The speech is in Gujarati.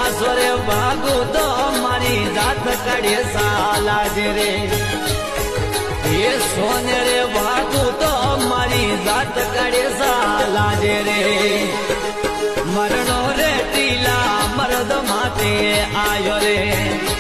પાછો રે ભાગું તો મારી જાત કાઢે સાલાજ રે એ સોને રે ભાગું તો મારી જાત કાઢે સાલાજ રે મરણો રે ટીલા મરદ માથે આયો રે